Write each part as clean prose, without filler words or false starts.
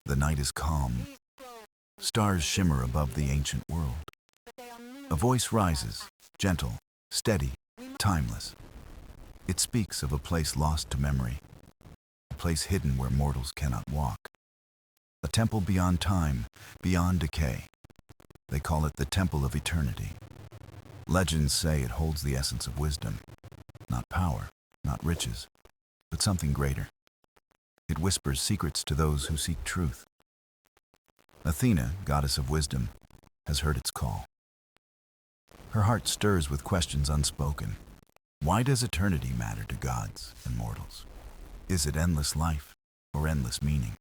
The night is calm. Stars shimmer above the ancient world. A voice rises, gentle, steady, timeless. It speaks of a place lost to memory, a place hidden where mortals cannot walk. A temple beyond time, beyond decay. They call it the Temple of Eternity. Legends say it holds the essence of wisdom, not power, not riches, but something greater. It whispers secrets to those who seek truth. Athena, goddess of wisdom, has heard its call. Her heart stirs with questions unspoken. Why does eternity matter to gods and mortals? Is it endless life or endless meaning?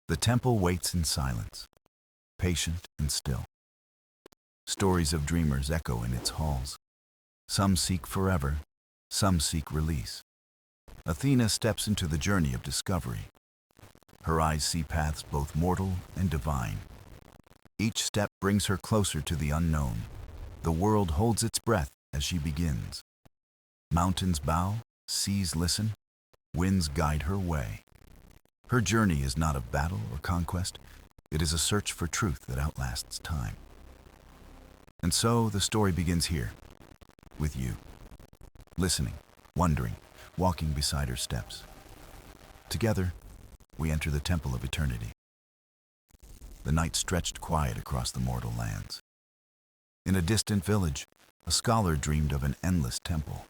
The temple waits in silence, patient and still. Stories of dreamers echo in its halls. Some seek forever, some seek release. Athena steps into the journey of discovery. Her eyes see paths both mortal and divine. Each step brings her closer to the unknown. The world holds its breath as she begins. Mountains bow, seas listen, winds guide her way. Her journey is not of battle or conquest. It is a search for truth that outlasts time. And so the story begins here, with you, listening, wondering, walking beside her steps. Together, we enter the Temple of Eternity. The night stretched quiet across the mortal lands. In a distant village, a scholar dreamed of an endless temple.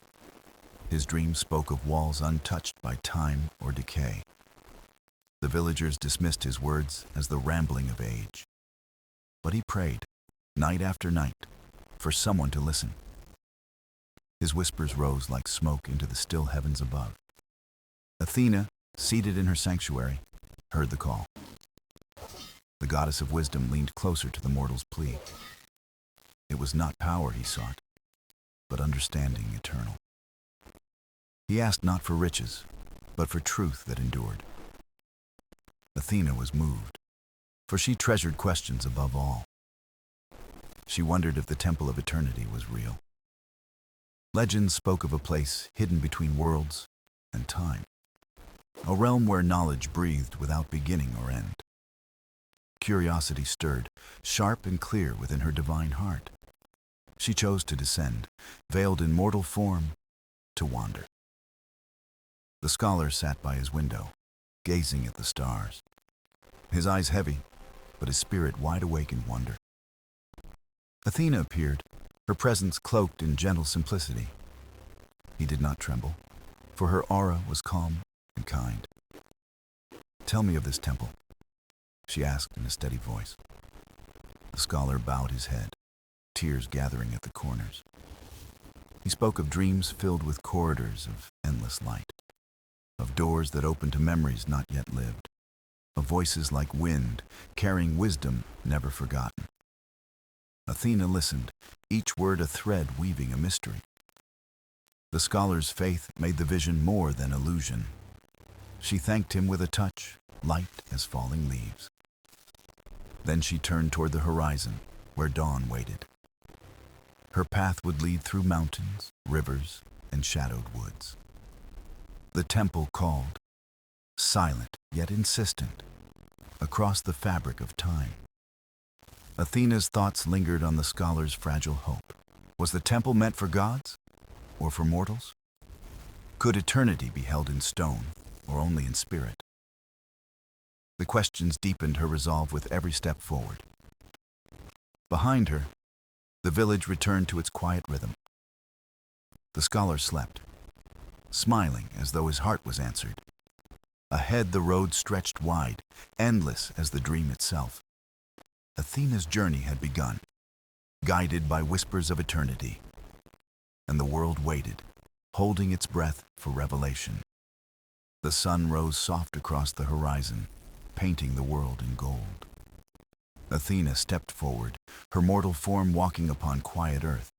His dream spoke of walls untouched by time or decay. The villagers dismissed his words as the rambling of age. But he prayed, night after night, for someone to listen. His whispers rose like smoke into the still heavens above. Athena, seated in her sanctuary, heard the call. The goddess of wisdom leaned closer to the mortal's plea. It was not power he sought, but understanding eternal. He asked not for riches, but for truth that endured. Athena was moved, for she treasured questions above all. She wondered if the Temple of Eternity was real. Legends spoke of a place hidden between worlds and time, a realm where knowledge breathed without beginning or end. Curiosity stirred, sharp and clear within her divine heart. She chose to descend, veiled in mortal form, to wander. The scholar sat by his window, gazing at the stars. His eyes heavy, but his spirit wide awake in wonder. Athena appeared, her presence cloaked in gentle simplicity. He did not tremble, for her aura was calm and kind. "Tell me of this temple," she asked in a steady voice. The scholar bowed his head, tears gathering at the corners. He spoke of dreams filled with corridors of endless light, of doors that opened to memories not yet lived, of voices like wind, carrying wisdom never forgotten. Athena listened, each word a thread weaving a mystery. The scholar's faith made the vision more than illusion. She thanked him with a touch, light as falling leaves. Then she turned toward the horizon, where dawn waited. Her path would lead through mountains, rivers, and shadowed woods. The temple called, silent yet insistent, across the fabric of time. Athena's thoughts lingered on the scholar's fragile hope. Was the temple meant for gods, or for mortals? Could eternity be held in stone, or only in spirit? The questions deepened her resolve with every step forward. Behind her, the village returned to its quiet rhythm. The scholar slept, smiling as though his heart was answered. Ahead the road stretched wide, endless as the dream itself. Athena's journey had begun, guided by whispers of eternity. And the world waited, holding its breath for revelation. The sun rose soft across the horizon, painting the world in gold. Athena stepped forward, her mortal form walking upon quiet earth.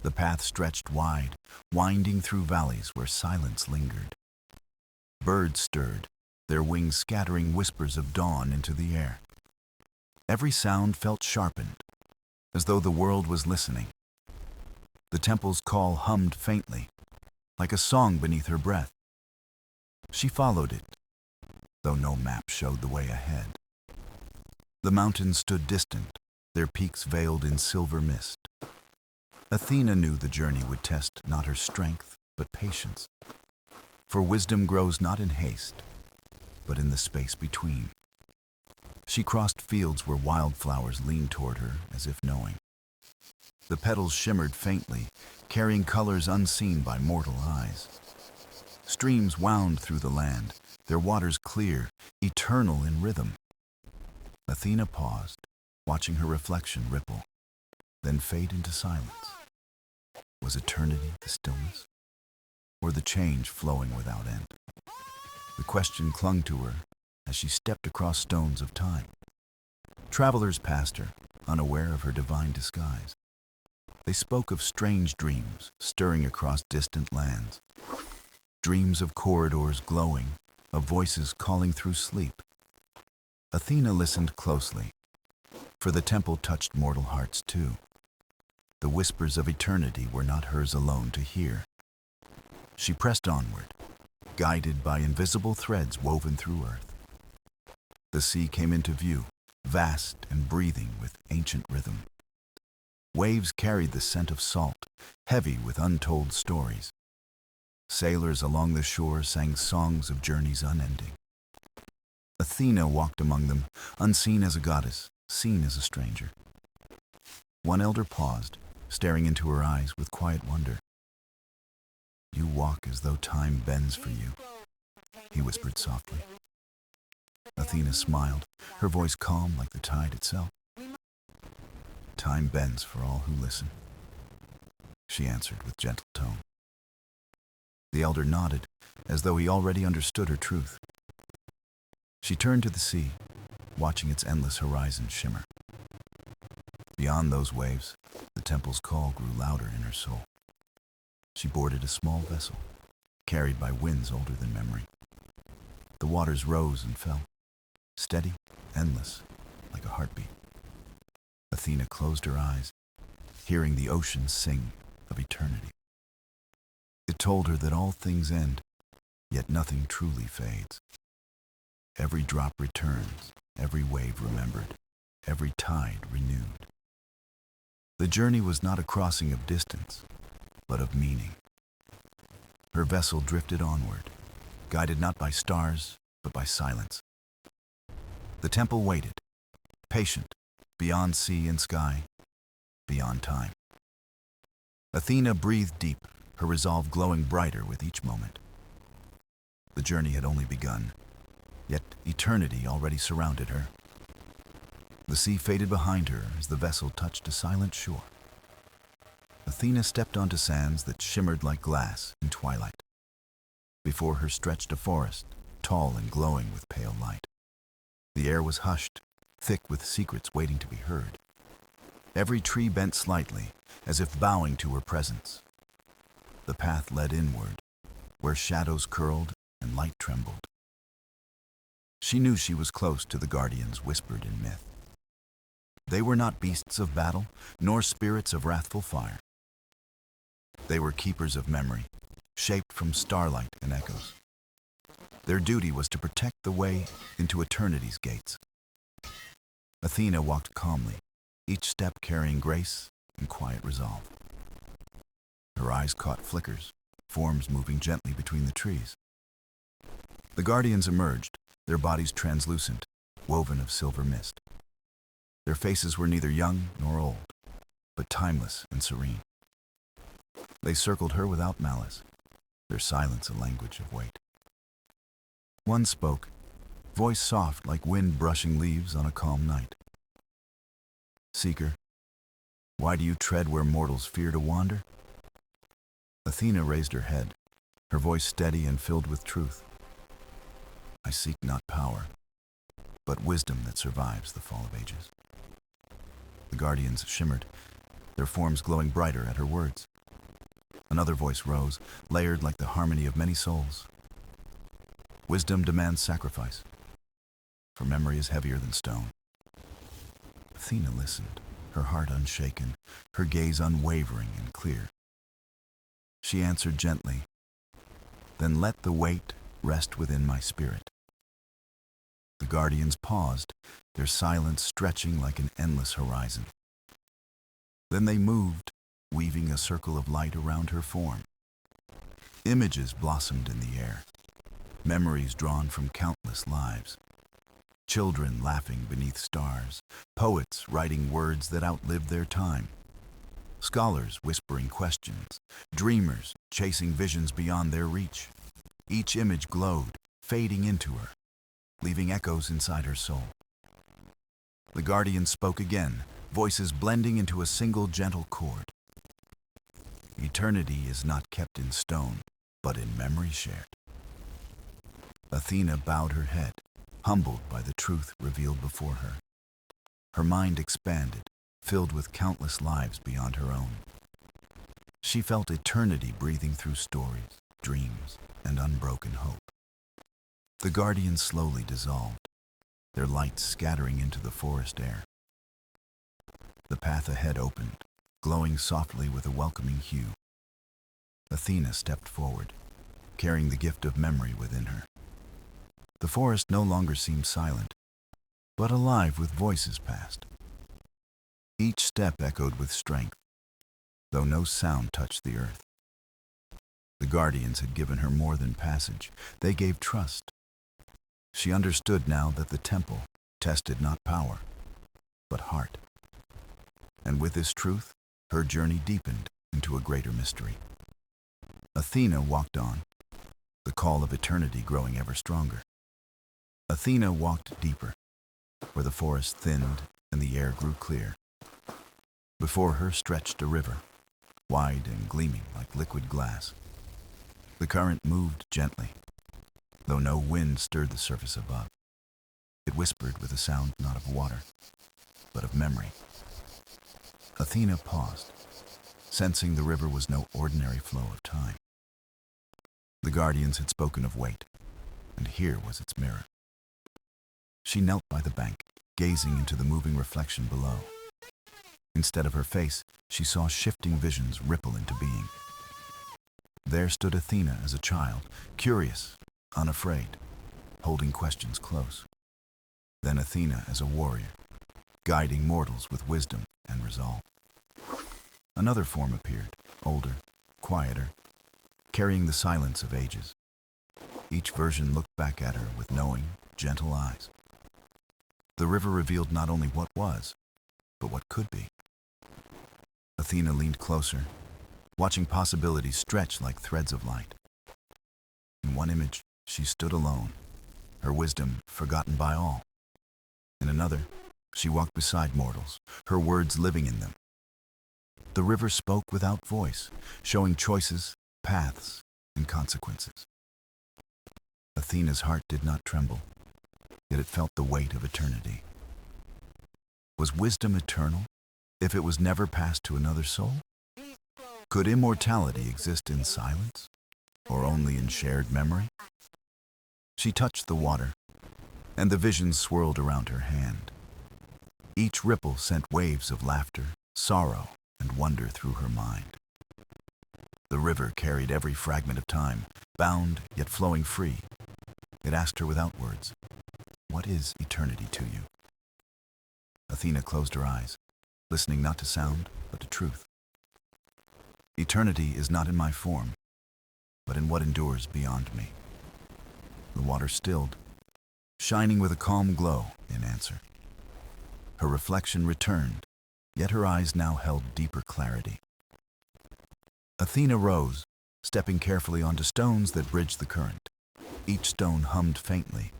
The path stretched wide, winding through valleys where silence lingered. Birds stirred, their wings scattering whispers of dawn into the air. Every sound felt sharpened, as though the world was listening. The temple's call hummed faintly, like a song beneath her breath. She followed it, though no map showed the way ahead. The mountains stood distant, their peaks veiled in silver mist. Athena knew the journey would test not her strength, but patience. For wisdom grows not in haste, but in the space between. She crossed fields where wildflowers leaned toward her as if knowing. The petals shimmered faintly, carrying colors unseen by mortal eyes. Streams wound through the land, their waters clear, eternal in rhythm. Athena paused, watching her reflection ripple, then fade into silence. Was eternity the stillness, or the change flowing without end? The question clung to her as she stepped across stones of time. Travelers passed her, unaware of her divine disguise. They spoke of strange dreams stirring across distant lands. Dreams of corridors glowing, of voices calling through sleep. Athena listened closely, for the temple touched mortal hearts too. The whispers of eternity were not hers alone to hear. She pressed onward, guided by invisible threads woven through earth. The sea came into view, vast and breathing with ancient rhythm. Waves carried the scent of salt, heavy with untold stories. Sailors along the shore sang songs of journeys unending. Athena walked among them, unseen as a goddess, seen as a stranger. One elder paused, staring into her eyes with quiet wonder. "You walk as though time bends for you," he whispered softly. Athena smiled, her voice calm like the tide itself. "Time bends for all who listen," she answered with gentle tone. The elder nodded, as though he already understood her truth. She turned to the sea, watching its endless horizon shimmer. Beyond those waves, the temple's call grew louder in her soul. She boarded a small vessel, carried by winds older than memory. The waters rose and fell, steady, endless, like a heartbeat. Athena closed her eyes, hearing the ocean sing of eternity. It told her that all things end, yet nothing truly fades. Every drop returns, every wave remembered, every tide renewed. The journey was not a crossing of distance, but of meaning. Her vessel drifted onward, guided not by stars, but by silence. The temple waited, patient, beyond sea and sky, beyond time. Athena breathed deep, her resolve glowing brighter with each moment. The journey had only begun, yet eternity already surrounded her. The sea faded behind her as the vessel touched a silent shore. Athena stepped onto sands that shimmered like glass in twilight. Before her stretched a forest, tall and glowing with pale light. The air was hushed, thick with secrets waiting to be heard. Every tree bent slightly, as if bowing to her presence. The path led inward, where shadows curled and light trembled. She knew she was close to the guardians whispered in myth. They were not beasts of battle, nor spirits of wrathful fire. They were keepers of memory, shaped from starlight and echoes. Their duty was to protect the way into eternity's gates. Athena walked calmly, each step carrying grace and quiet resolve. Her eyes caught flickers, forms moving gently between the trees. The guardians emerged, their bodies translucent, woven of silver mist. Their faces were neither young nor old, but timeless and serene. They circled her without malice, their silence a language of weight. One spoke, voice soft like wind brushing leaves on a calm night. "Seeker, why do you tread where mortals fear to wander?" Athena raised her head, her voice steady and filled with truth. "I seek not power, but wisdom that survives the fall of ages." The guardians shimmered, their forms glowing brighter at her words. Another voice rose, layered like the harmony of many souls. "Wisdom demands sacrifice, for memory is heavier than stone." Athena listened, her heart unshaken, her gaze unwavering and clear. She answered gently, "Then let the weight rest within my spirit. The guardians paused, their silence stretching like an endless horizon. Then they moved, weaving a circle of light around her form. Images blossomed in the air, memories drawn from countless lives. Children laughing beneath stars, poets writing words that outlived their time. Scholars whispering questions, dreamers chasing visions beyond their reach. Each image glowed, fading into her, leaving echoes inside her soul. The guardian spoke again, voices blending into a single gentle chord. Eternity is not kept in stone, but in memory shared. Athena bowed her head, humbled by the truth revealed before her. Her mind expanded, filled with countless lives beyond her own. She felt eternity breathing through stories, dreams, and unbroken hope. The guardians slowly dissolved, their lights scattering into the forest air. The path ahead opened, glowing softly with a welcoming hue. Athena stepped forward, carrying the gift of memory within her. The forest no longer seemed silent, but alive with voices past. Each step echoed with strength, though no sound touched the earth. The guardians had given her more than passage. They gave trust. She understood now that the temple tested not power, but heart. And with this truth, her journey deepened into a greater mystery. Athena walked on, the call of eternity growing ever stronger. Athena walked deeper, where the forest thinned and the air grew clear. Before her stretched a river, wide and gleaming like liquid glass. The current moved gently, though no wind stirred the surface above. It whispered with a sound not of water, but of memory. Athena paused, sensing the river was no ordinary flow of time. The guardians had spoken of weight, and here was its mirror. She knelt by the bank, gazing into the moving reflection below. Instead of her face, she saw shifting visions ripple into being. There stood Athena as a child, curious, unafraid, holding questions close. Then Athena as a warrior, guiding mortals with wisdom and resolve. Another form appeared, older, quieter, carrying the silence of ages. Each version looked back at her with knowing, gentle eyes. The river revealed not only what was, but what could be. Athena leaned closer, watching possibilities stretch like threads of light. In one image, she stood alone, her wisdom forgotten by all. In another, she walked beside mortals, her words living in them. The river spoke without voice, showing choices, paths, and consequences. Athena's heart did not tremble, yet it felt the weight of eternity. Was wisdom eternal if it was never passed to another soul? Could immortality exist in silence, or only in shared memory? She touched the water, and the visions swirled around her hand. Each ripple sent waves of laughter, sorrow, and wonder through her mind. The river carried every fragment of time, bound yet flowing free. It asked her without words, "What is eternity to you?" Athena closed her eyes, listening not to sound, but to truth. Eternity is not in my form, but in what endures beyond me. The water stilled, shining with a calm glow in answer. Her reflection returned, yet her eyes now held deeper clarity. Athena rose, stepping carefully onto stones that bridged the current. Each stone hummed faintly,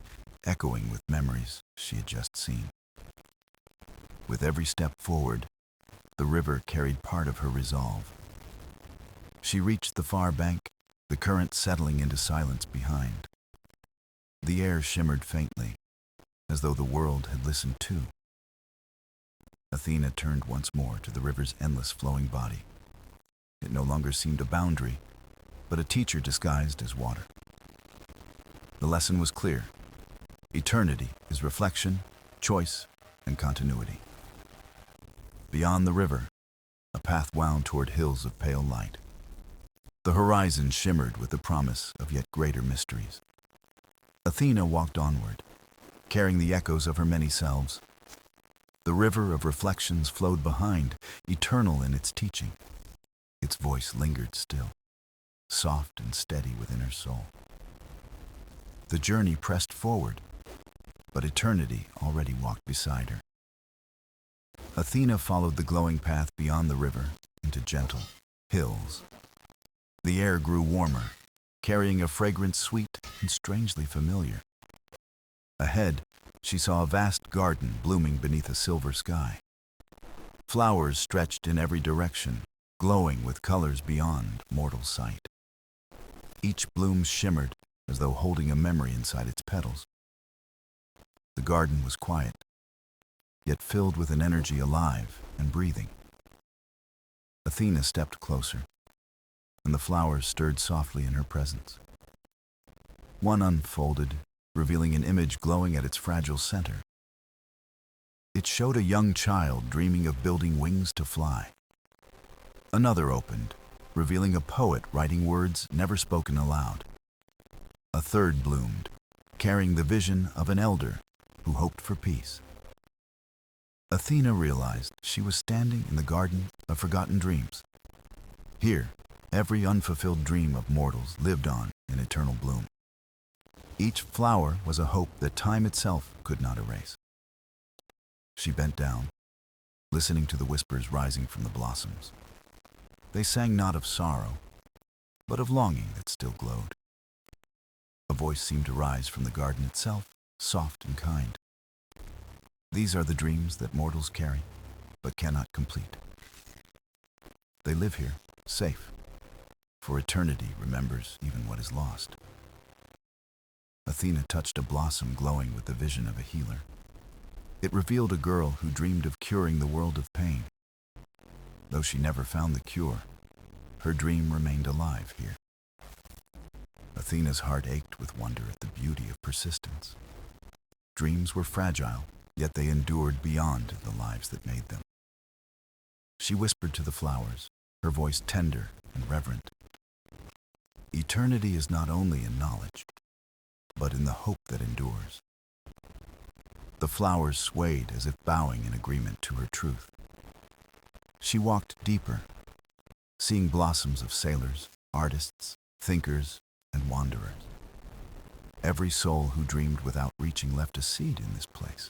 echoing with memories she had just seen. With every step forward, the river carried part of her resolve. She reached the far bank, the current settling into silence behind. The air shimmered faintly, as though the world had listened too. Athena turned once more to the river's endless flowing body. It no longer seemed a boundary, but a teacher disguised as water. The lesson was clear. Eternity is reflection, choice, and continuity. Beyond the river, a path wound toward hills of pale light. The horizon shimmered with the promise of yet greater mysteries. Athena walked onward, carrying the echoes of her many selves. The river of reflections flowed behind, eternal in its teaching. Its voice lingered still, soft and steady within her soul. The journey pressed forward, but eternity already walked beside her. Athena followed the glowing path beyond the river into gentle hills. The air grew warmer, carrying a fragrance sweet and strangely familiar. Ahead, she saw a vast garden blooming beneath a silver sky. Flowers stretched in every direction, glowing with colors beyond mortal sight. Each bloom shimmered as though holding a memory inside its petals. The garden was quiet, yet filled with an energy alive and breathing. Athena stepped closer, and the flowers stirred softly in her presence. One unfolded, revealing an image glowing at its fragile center. It showed a young child dreaming of building wings to fly. Another opened, revealing a poet writing words never spoken aloud. A third bloomed, carrying the vision of an elder who hoped for peace. Athena realized she was standing in the garden of forgotten dreams. Here, every unfulfilled dream of mortals lived on in eternal bloom. Each flower was a hope that time itself could not erase. She bent down, listening to the whispers rising from the blossoms. They sang not of sorrow, but of longing that still glowed. A voice seemed to rise from the garden itself, soft and kind. These are the dreams that mortals carry, but cannot complete. They live here, safe, for eternity remembers even what is lost. Athena touched a blossom glowing with the vision of a healer. It revealed a girl who dreamed of curing the world of pain. Though she never found the cure, her dream remained alive here. Athena's heart ached with wonder at the beauty of persistence. Dreams were fragile, yet they endured beyond the lives that made them. She whispered to the flowers, her voice tender and reverent. Eternity is not only in knowledge, but in the hope that endures. The flowers swayed as if bowing in agreement to her truth. She walked deeper, seeing blossoms of sailors, artists, thinkers, and wanderers. Every soul who dreamed without reaching left a seed in this place.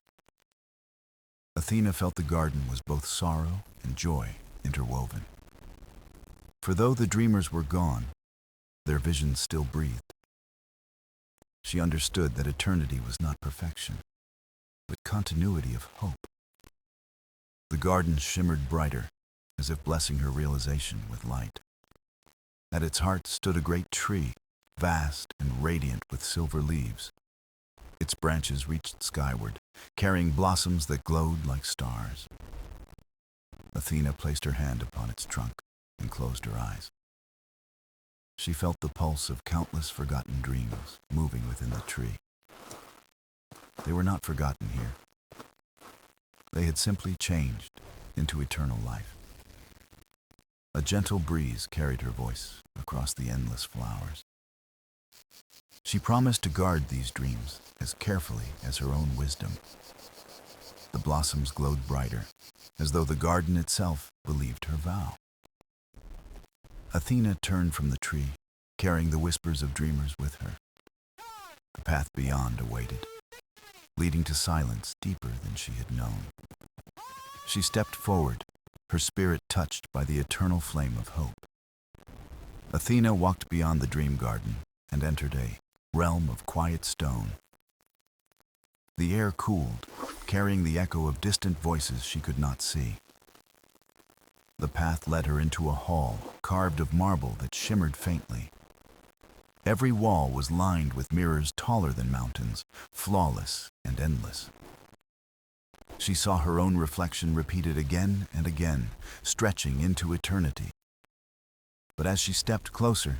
Athena felt the garden was both sorrow and joy interwoven. For though the dreamers were gone, their visions still breathed. She understood that eternity was not perfection, but continuity of hope. The garden shimmered brighter, as if blessing her realization with light. At its heart stood a great tree, vast and radiant with silver leaves. Its branches reached skyward, carrying blossoms that glowed like stars. Athena placed her hand upon its trunk and closed her eyes. She felt the pulse of countless forgotten dreams moving within the tree. They were not forgotten here. They had simply changed into eternal life. A gentle breeze carried her voice across the endless flowers. She promised to guard these dreams as carefully as her own wisdom. The blossoms glowed brighter, as though the garden itself believed her vow. Athena turned from the tree, carrying the whispers of dreamers with her. The path beyond awaited, leading to silence deeper than she had known. She stepped forward, her spirit touched by the eternal flame of hope. Athena walked beyond the dream garden and entered a realm of quiet stone. The air cooled, carrying the echo of distant voices she could not see. The path led her into a hall carved of marble that shimmered faintly. Every wall was lined with mirrors taller than mountains, flawless and endless. She saw her own reflection repeated again and again, stretching into eternity. But as she stepped closer,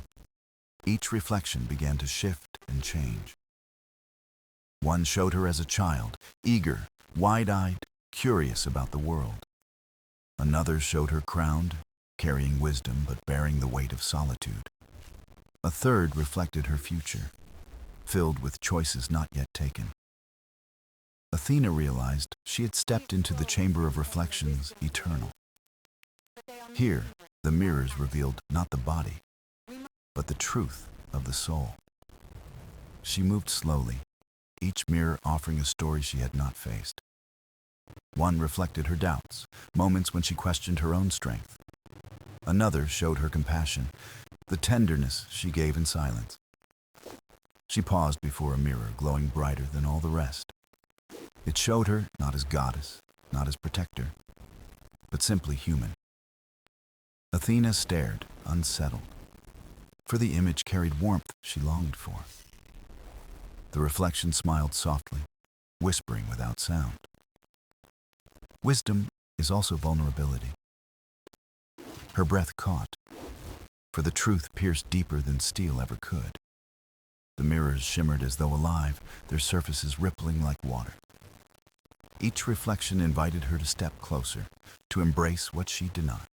each reflection began to shift and change. One showed her as a child, eager, wide-eyed, curious about the world. Another showed her crowned, carrying wisdom but bearing the weight of solitude. A third reflected her future, filled with choices not yet taken. Athena realized she had stepped into the chamber of reflections eternal. Here, the mirrors revealed not the body, but the truth of the soul. She moved slowly, each mirror offering a story she had not faced. One reflected her doubts, moments when she questioned her own strength. Another showed her compassion, the tenderness she gave in silence. She paused before a mirror glowing brighter than all the rest. It showed her not as goddess, not as protector, but simply human. Athena stared, unsettled, for the image carried warmth she longed for. The reflection smiled softly, whispering without sound. Wisdom is also vulnerability. Her breath caught, for the truth pierced deeper than steel ever could. The mirrors shimmered as though alive, their surfaces rippling like water. Each reflection invited her to step closer, to embrace what she denied.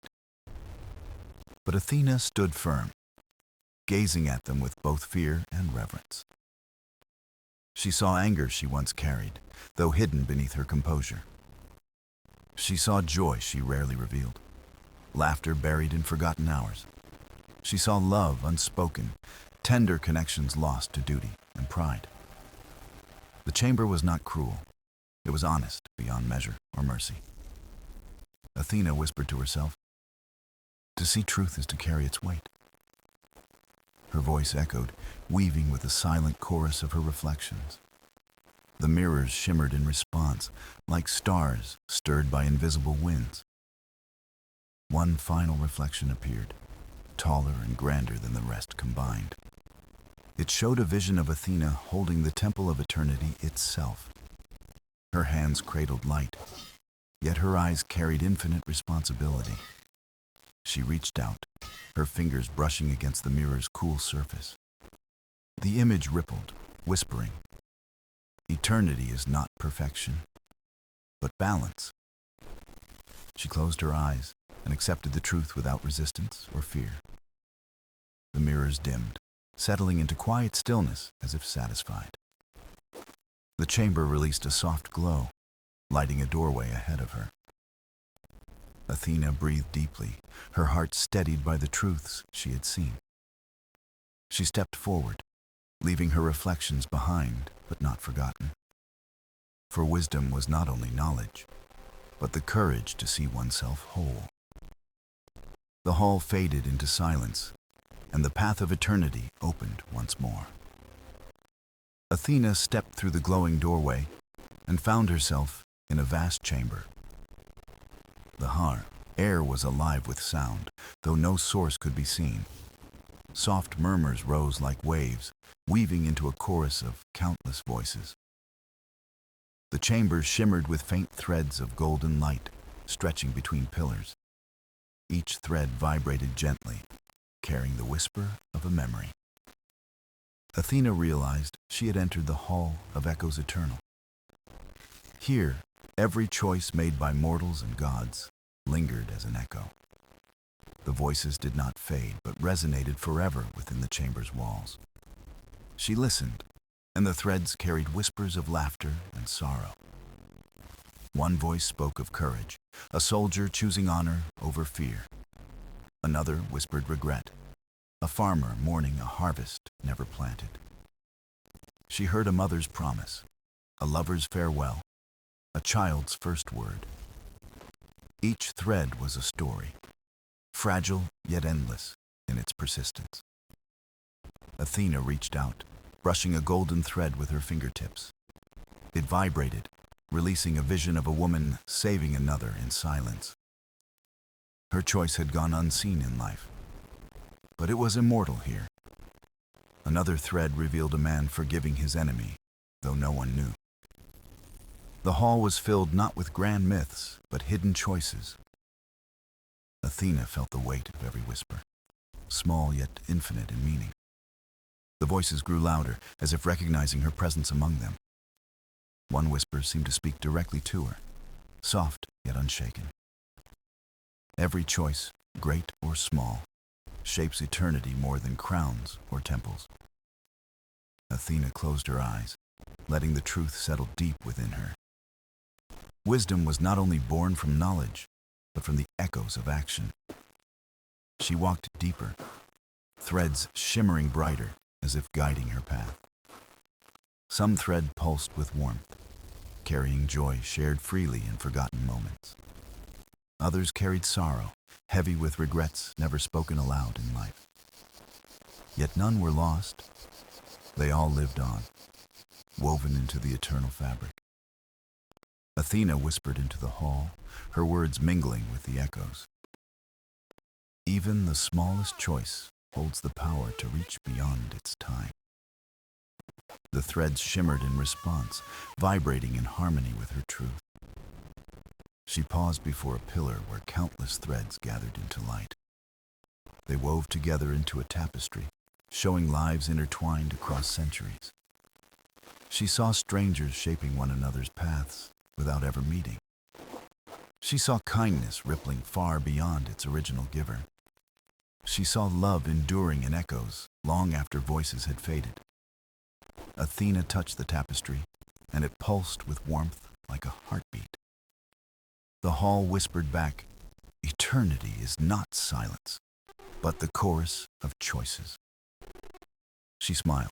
But Athena stood firm, gazing at them with both fear and reverence. She saw anger she once carried, though hidden beneath her composure. She saw joy she rarely revealed, laughter buried in forgotten hours. She saw love unspoken, tender connections lost to duty and pride. The chamber was not cruel. It was honest beyond measure or mercy. Athena whispered to herself, "To see truth is to carry its weight." Her voice echoed, weaving with the silent chorus of her reflections. The mirrors shimmered in response, like stars stirred by invisible winds. One final reflection appeared, taller and grander than the rest combined. It showed a vision of Athena holding the temple of eternity itself. Her hands cradled light, yet her eyes carried infinite responsibility. She reached out, her fingers brushing against the mirror's cool surface. The image rippled, whispering, "Eternity is not perfection, but balance." She closed her eyes and accepted the truth without resistance or fear. The mirrors dimmed, settling into quiet stillness as if satisfied. The chamber released a soft glow, lighting a doorway ahead of her. Athena breathed deeply, her heart steadied by the truths she had seen. She stepped forward, leaving her reflections behind, but not forgotten. For wisdom was not only knowledge, but the courage to see oneself whole. The hall faded into silence, and the path of eternity opened once more. Athena stepped through the glowing doorway and found herself in a vast chamber. The air was alive with sound, though no source could be seen. Soft murmurs rose like waves, weaving into a chorus of countless voices. The chamber shimmered with faint threads of golden light, stretching between pillars. Each thread vibrated gently, carrying the whisper of a memory. Athena realized she had entered the Hall of Echoes Eternal. Here, every choice made by mortals and gods lingered as an echo. The voices did not fade, but resonated forever within the chamber's walls. She listened, and the threads carried whispers of laughter and sorrow. One voice spoke of courage, a soldier choosing honor over fear. Another whispered regret, a farmer mourning a harvest never planted. She heard a mother's promise, a lover's farewell, a child's first word. Each thread was a story, fragile yet endless in its persistence. Athena reached out, brushing a golden thread with her fingertips. It vibrated, releasing a vision of a woman saving another in silence. Her choice had gone unseen in life, but it was immortal here. Another thread revealed a man forgiving his enemy, though no one knew. The hall was filled not with grand myths, but hidden choices. Athena felt the weight of every whisper, small yet infinite in meaning. The voices grew louder, as if recognizing her presence among them. One whisper seemed to speak directly to her, soft yet unshaken. Every choice, great or small, shapes eternity more than crowns or temples. Athena closed her eyes, letting the truth settle deep within her. Wisdom was not only born from knowledge, but from the echoes of action. She walked deeper, threads shimmering brighter as if guiding her path. Some thread pulsed with warmth, carrying joy shared freely in forgotten moments. Others carried sorrow, heavy with regrets never spoken aloud in life. Yet none were lost. They all lived on, woven into the eternal fabric. Athena whispered into the hall, her words mingling with the echoes. Even the smallest choice holds the power to reach beyond its time. The threads shimmered in response, vibrating in harmony with her truth. She paused before a pillar where countless threads gathered into light. They wove together into a tapestry, showing lives intertwined across centuries. She saw strangers shaping one another's paths without ever meeting. She saw kindness rippling far beyond its original giver. She saw love enduring in echoes long after voices had faded. Athena touched the tapestry, and it pulsed with warmth like a heartbeat. The hall whispered back, "Eternity is not silence, but the chorus of choices." She smiled,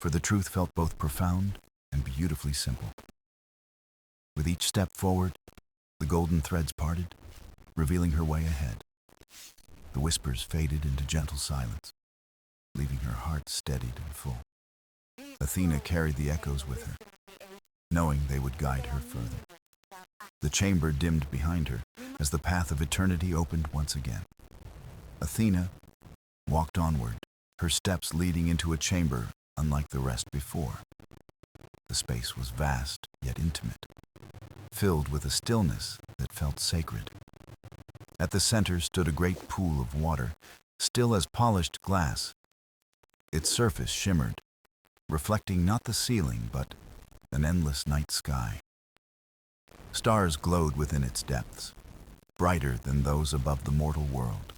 for the truth felt both profound and beautifully simple. With each step forward, the golden threads parted, revealing her way ahead. The whispers faded into gentle silence, leaving her heart steadied and full. Athena carried the echoes with her, knowing they would guide her further. The chamber dimmed behind her as the path of eternity opened once again. Athena walked onward, her steps leading into a chamber unlike the rest before. The space was vast yet intimate, filled with a stillness that felt sacred. At the center stood a great pool of water, still as polished glass. Its surface shimmered, reflecting not the ceiling, but an endless night sky. Stars glowed within its depths, brighter than those above the mortal world.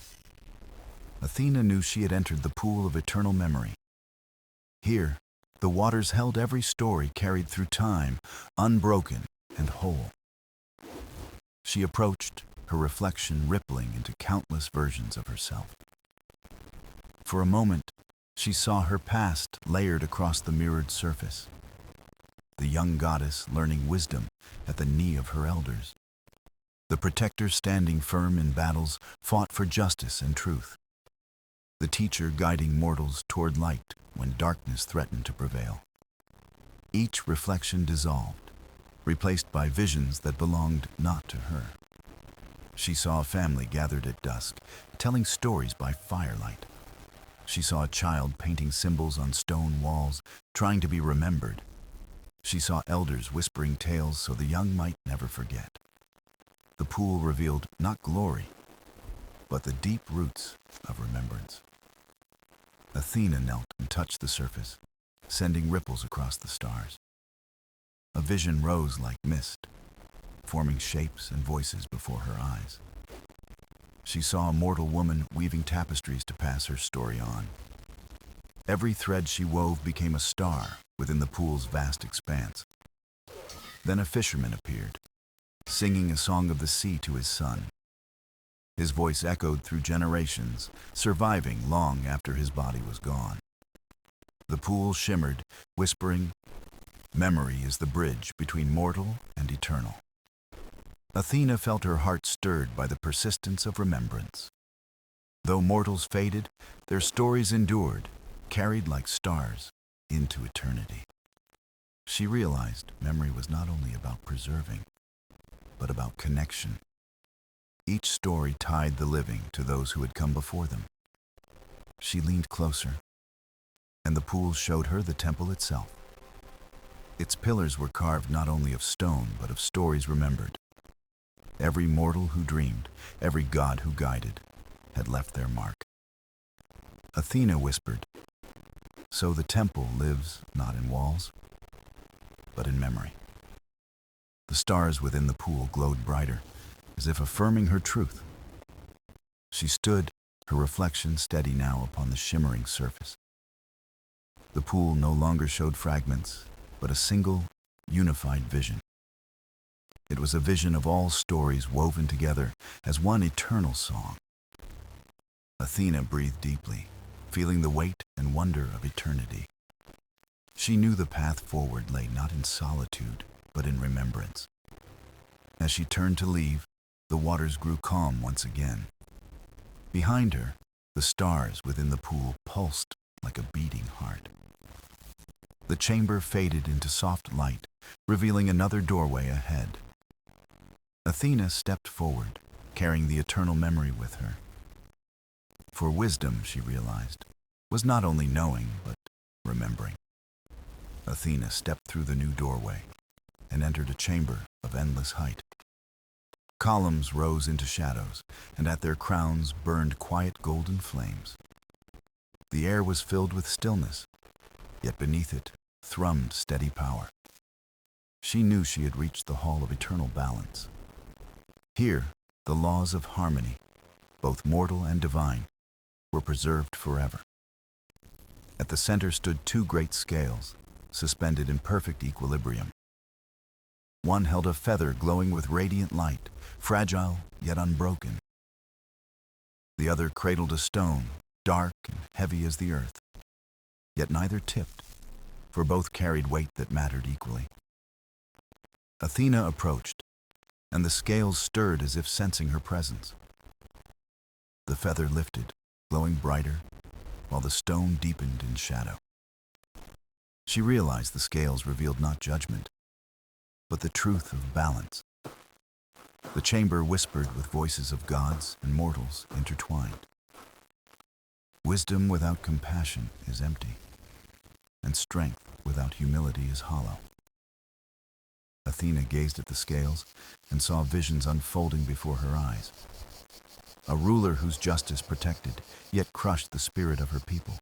Athena knew she had entered the pool of eternal memory. Here, the waters held every story carried through time, unbroken and whole. She approached, her reflection rippling into countless versions of herself. For a moment, she saw her past layered across the mirrored surface. The young goddess learning wisdom at the knee of her elders. The protector standing firm in battles fought for justice and truth. The teacher guiding mortals toward light when darkness threatened to prevail. Each reflection dissolved, replaced by visions that belonged not to her. She saw a family gathered at dusk, telling stories by firelight. She saw a child painting symbols on stone walls, trying to be remembered. She saw elders whispering tales so the young might never forget. The pool revealed not glory, but the deep roots of remembrance. Athena knelt and touched the surface, sending ripples across the stars. A vision rose like mist, forming shapes and voices before her eyes. She saw a mortal woman weaving tapestries to pass her story on. Every thread she wove became a star within the pool's vast expanse. Then a fisherman appeared, singing a song of the sea to his son. His voice echoed through generations, surviving long after his body was gone. The pool shimmered, whispering, "Memory is the bridge between mortal and eternal." Athena felt her heart stirred by the persistence of remembrance. Though mortals faded, their stories endured, carried like stars into eternity. She realized memory was not only about preserving, but about connection. Each story tied the living to those who had come before them. She leaned closer, and the pool showed her the temple itself. Its pillars were carved not only of stone, but of stories remembered. Every mortal who dreamed, every god who guided, had left their mark. Athena whispered, "So the temple lives not in walls, but in memory." The stars within the pool glowed brighter, as if affirming her truth. She stood, her reflection steady now upon the shimmering surface. The pool no longer showed fragments, but a single, unified vision. It was a vision of all stories woven together as one eternal song. Athena breathed deeply, feeling the weight and wonder of eternity. She knew the path forward lay not in solitude, but in remembrance. As she turned to leave, the waters grew calm once again. Behind her, the stars within the pool pulsed like a beating heart. The chamber faded into soft light, revealing another doorway ahead. Athena stepped forward, carrying the eternal memory with her. For wisdom, she realized, was not only knowing, but remembering. Athena stepped through the new doorway and entered a chamber of endless height. Columns rose into shadows, and at their crowns burned quiet golden flames. The air was filled with stillness, yet beneath it thrummed steady power. She knew she had reached the hall of eternal balance. Here, the laws of harmony, both mortal and divine, were preserved forever. At the center stood two great scales, suspended in perfect equilibrium. One held a feather glowing with radiant light, fragile yet unbroken. The other cradled a stone, dark and heavy as the earth. Yet neither tipped, for both carried weight that mattered equally. Athena approached, and the scales stirred as if sensing her presence. The feather lifted, glowing brighter, while the stone deepened in shadow. She realized the scales revealed not judgment, but the truth of balance. The chamber whispered with voices of gods and mortals intertwined. Wisdom without compassion is empty, and strength without humility is hollow. Athena gazed at the scales and saw visions unfolding before her eyes. A ruler whose justice protected, yet crushed the spirit of her people.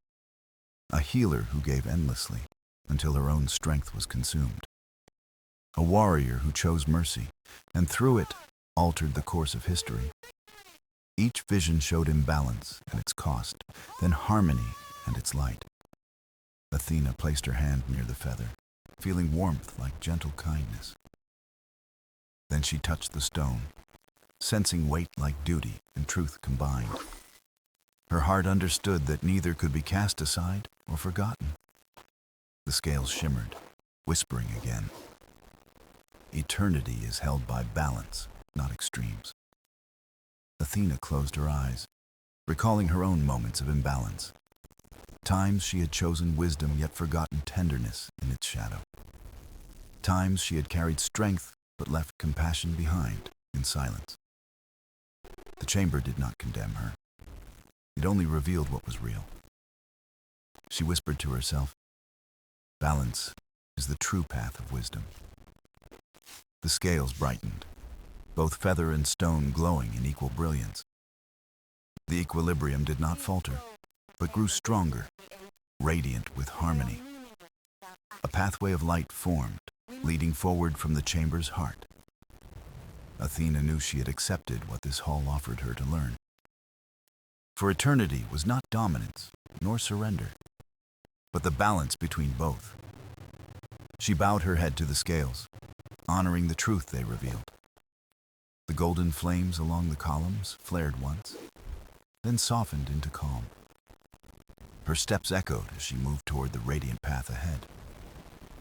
A healer who gave endlessly, until her own strength was consumed. A warrior who chose mercy, and through it altered the course of history. Each vision showed imbalance and its cost, then harmony and its light. Athena placed her hand near the feather, feeling warmth like gentle kindness. Then she touched the stone, sensing weight like duty and truth combined. Her heart understood that neither could be cast aside or forgotten. The scales shimmered, whispering again. Eternity is held by balance, not extremes. Athena closed her eyes, recalling her own moments of imbalance. Times she had chosen wisdom yet forgotten tenderness in its shadow. Times she had carried strength but left compassion behind in silence. The chamber did not condemn her. It only revealed what was real. She whispered to herself, "Balance is the true path of wisdom." The scales brightened, both feather and stone glowing in equal brilliance. The equilibrium did not falter, but grew stronger, radiant with harmony. A pathway of light formed, leading forward from the chamber's heart. Athena knew she had accepted what this hall offered her to learn. For eternity was not dominance, nor surrender, but the balance between both. She bowed her head to the scales, honoring the truth they revealed. The golden flames along the columns flared once, then softened into calm. Her steps echoed as she moved toward the radiant path ahead.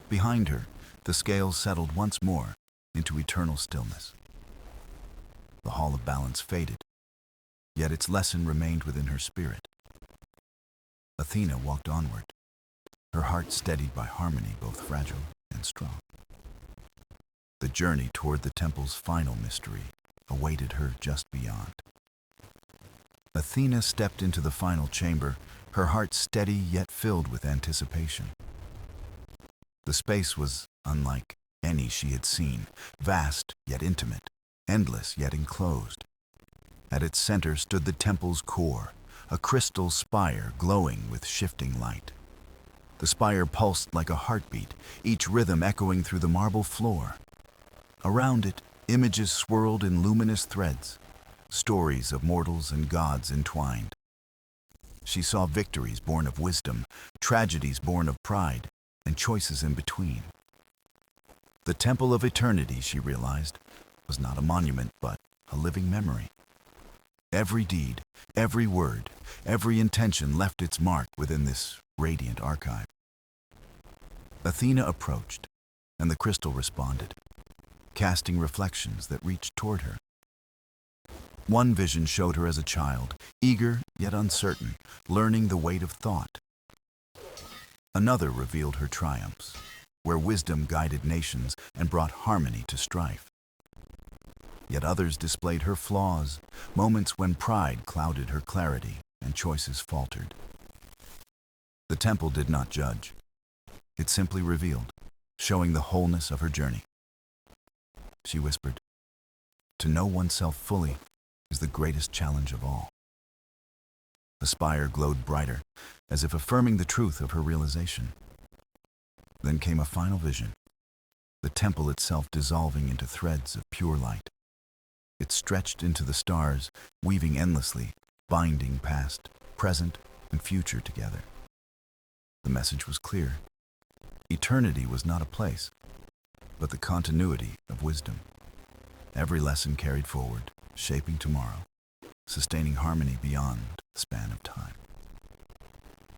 Behind her, the scales settled once more into eternal stillness. The hall of balance faded, yet its lesson remained within her spirit. Athena walked onward, her heart steadied by harmony both fragile and strong. The journey toward the temple's final mystery awaited her just beyond. Athena stepped into the final chamber, her heart steady yet filled with anticipation. The space was unlike any she had seen, vast yet intimate, endless yet enclosed. At its center stood the temple's core, a crystal spire glowing with shifting light. The spire pulsed like a heartbeat, each rhythm echoing through the marble floor. Around it, images swirled in luminous threads, stories of mortals and gods entwined. She saw victories born of wisdom, tragedies born of pride, and choices in between. The Temple of Eternity, she realized, was not a monument, but a living memory. Every deed, every word, every intention left its mark within this radiant archive. Athena approached, and the crystal responded, casting reflections that reached toward her. One vision showed her as a child, eager yet uncertain, learning the weight of thought. Another revealed her triumphs, where wisdom guided nations and brought harmony to strife. Yet others displayed her flaws, moments when pride clouded her clarity and choices faltered. The temple did not judge. It simply revealed, showing the wholeness of her journey. She whispered, "To know oneself fully is the greatest challenge of all." The spire glowed brighter, as if affirming the truth of her realization. Then came a final vision, the temple itself dissolving into threads of pure light. It stretched into the stars, weaving endlessly, binding past, present, and future together. The message was clear. Eternity was not a place, but the continuity of wisdom. Every lesson carried forward, shaping tomorrow, sustaining harmony beyond the span of time.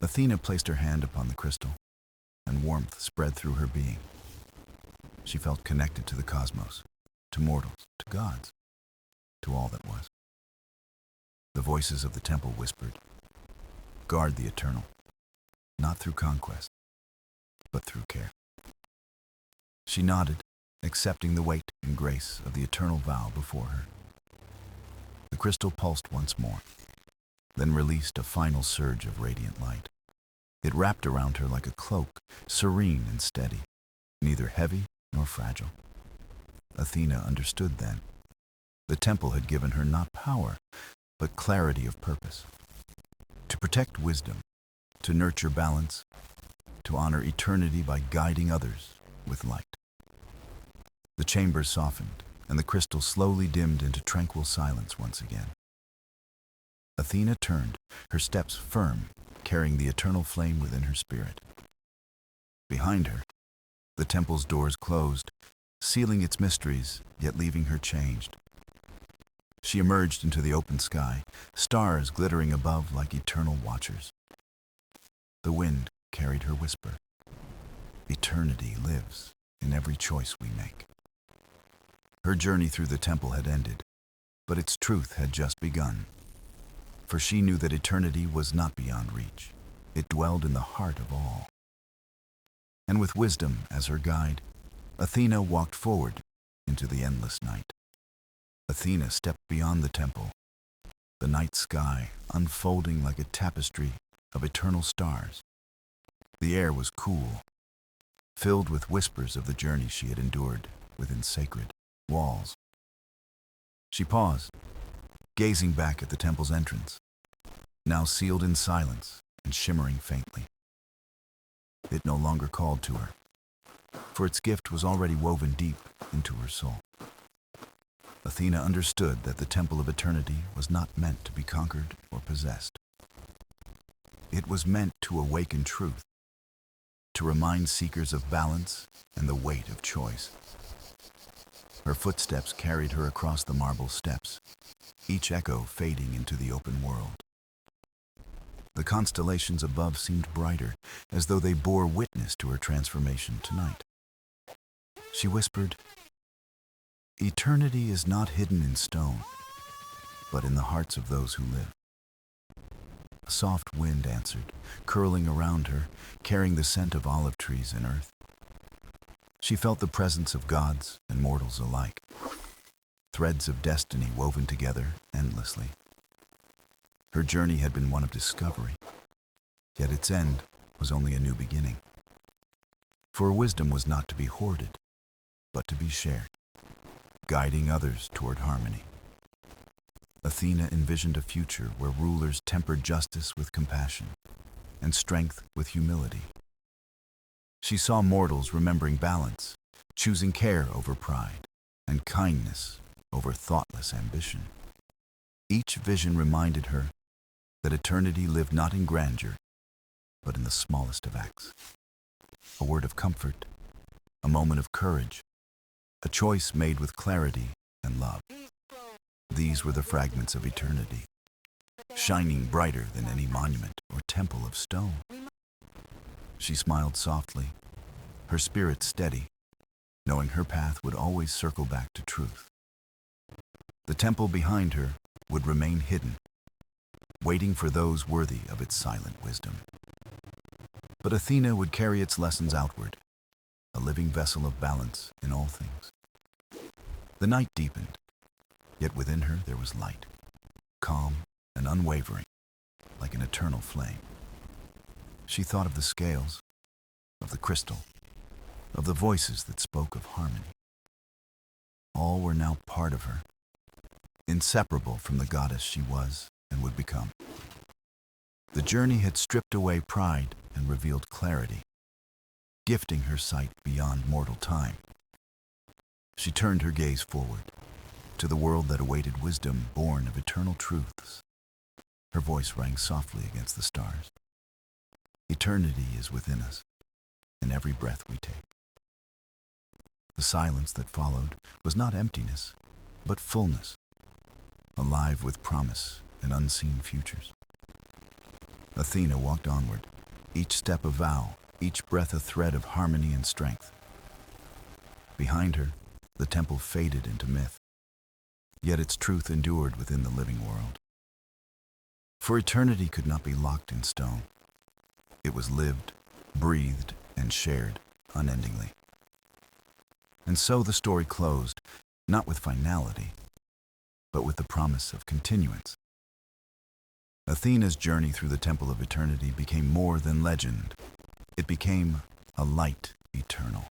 Athena placed her hand upon the crystal, and warmth spread through her being. She felt connected to the cosmos, to mortals, to gods, to all that was. The voices of the temple whispered, "Guard the eternal, not through conquest, but through care." She nodded, accepting the weight and grace of the eternal vow before her. The crystal pulsed once more, then released a final surge of radiant light. It wrapped around her like a cloak, serene and steady, neither heavy nor fragile. Athena understood then. The temple had given her not power, but clarity of purpose. To protect wisdom, to nurture balance, to honor eternity by guiding others with light. The chamber softened, and the crystal slowly dimmed into tranquil silence once again. Athena turned, her steps firm, carrying the eternal flame within her spirit. Behind her, the temple's doors closed, sealing its mysteries, yet leaving her changed. She emerged into the open sky, stars glittering above like eternal watchers. The wind carried her whisper. Eternity lives in every choice we make. Her journey through the temple had ended, but its truth had just begun. For she knew that eternity was not beyond reach. It dwelled in the heart of all. And with wisdom as her guide, Athena walked forward into the endless night. Athena stepped beyond the temple, the night sky unfolding like a tapestry of eternal stars. The air was cool, filled with whispers of the journey she had endured within sacred walls. She paused, gazing back at the temple's entrance, now sealed in silence and shimmering faintly. It no longer called to her, for its gift was already woven deep into her soul. Athena understood that the Temple of Eternity was not meant to be conquered or possessed. It was meant to awaken truth, to remind seekers of balance and the weight of choice. Her footsteps carried her across the marble steps, each echo fading into the open world. The constellations above seemed brighter, as though they bore witness to her transformation tonight. She whispered, "Eternity is not hidden in stone, but in the hearts of those who live." A soft wind answered, curling around her, carrying the scent of olive trees and earth. She felt the presence of gods and mortals alike, threads of destiny woven together endlessly. Her journey had been one of discovery, yet its end was only a new beginning. For wisdom was not to be hoarded, but to be shared, guiding others toward harmony. Athena envisioned a future where rulers tempered justice with compassion and strength with humility. She saw mortals remembering balance, choosing care over pride, and kindness over thoughtless ambition. Each vision reminded her that eternity lived not in grandeur, but in the smallest of acts. A word of comfort, a moment of courage, a choice made with clarity and love. These were the fragments of eternity, shining brighter than any monument or temple of stone. She smiled softly, her spirit steady, knowing her path would always circle back to truth. The temple behind her would remain hidden, waiting for those worthy of its silent wisdom. But Athena would carry its lessons outward, a living vessel of balance in all things. The night deepened, yet within her there was light, calm and unwavering, like an eternal flame. She thought of the scales, of the crystal, of the voices that spoke of harmony. All were now part of her, inseparable from the goddess she was and would become. The journey had stripped away pride and revealed clarity, gifting her sight beyond mortal time. She turned her gaze forward, to the world that awaited wisdom born of eternal truths. Her voice rang softly against the stars. Eternity is within us, in every breath we take. The silence that followed was not emptiness, but fullness, alive with promise and unseen futures. Athena walked onward, each step a vow, each breath a thread of harmony and strength. Behind her, the temple faded into myth, yet its truth endured within the living world. For eternity could not be locked in stone. It was lived, breathed, and shared unendingly. And so the story closed, not with finality, but with the promise of continuance. Athena's journey through the Temple of Eternity became more than legend. It became a light eternal,